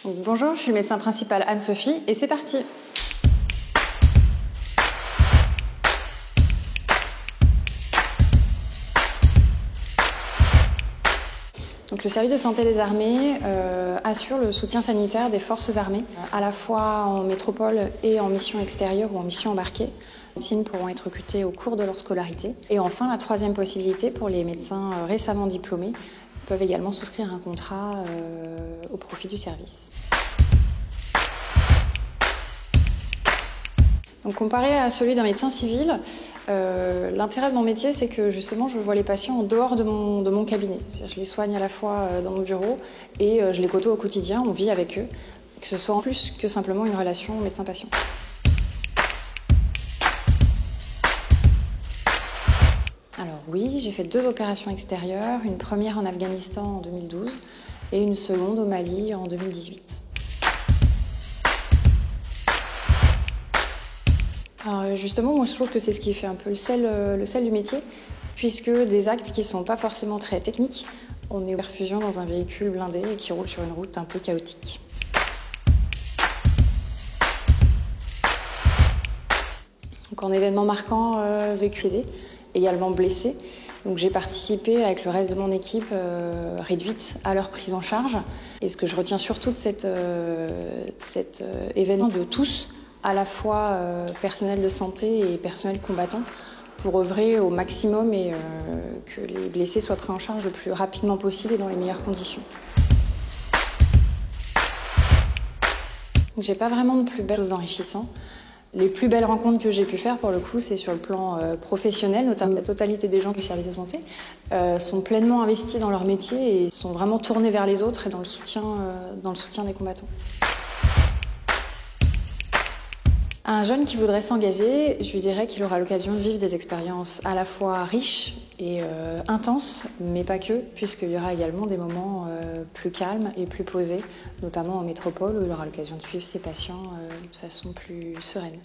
Donc, bonjour, je suis médecin principale Anne-Sophie et c'est parti. Donc, le service de santé des armées assure le soutien sanitaire des forces armées, à la fois en métropole et en mission extérieure ou en mission embarquée. Les médecins pourront être recrutés au cours de leur scolarité. Et enfin, la troisième possibilité pour les médecins récemment diplômés, peuvent également souscrire un contrat au profit du service. Donc, comparé à celui d'un médecin civil, l'intérêt de mon métier, c'est que justement, je vois les patients en dehors de mon cabinet. Je les soigne à la fois dans mon bureau et je les côtoie au quotidien, on vit avec eux, que ce soit en plus que simplement une relation médecin-patient. Alors oui, j'ai fait 2 opérations extérieures, une première en Afghanistan en 2012 et une seconde au Mali en 2018. Alors justement, moi je trouve que c'est ce qui fait un peu le sel du métier, puisque des actes qui ne sont pas forcément très techniques, on est en perfusion dans un véhicule blindé et qui roule sur une route un peu chaotique. Donc en événement marquant, véhiculé, également blessé. Donc j'ai participé avec le reste de mon équipe réduite à leur prise en charge. Et ce que je retiens surtout de cet événement de tous, à la fois personnel de santé et personnel combattant, pour œuvrer au maximum et que les blessés soient pris en charge le plus rapidement possible et dans les meilleures conditions. J'ai pas vraiment de plus belles choses d'enrichissant. Les plus belles rencontres que j'ai pu faire, pour le coup, c'est sur le plan professionnel, notamment la totalité des gens du service de santé sont pleinement investis dans leur métier et sont vraiment tournés vers les autres et dans le soutien des combattants. Un jeune qui voudrait s'engager, je lui dirais qu'il aura l'occasion de vivre des expériences à la fois riches et intenses, mais pas que, puisqu'il y aura également des moments plus calmes et plus posés, notamment en métropole, où il aura l'occasion de suivre ses patients de façon plus sereine.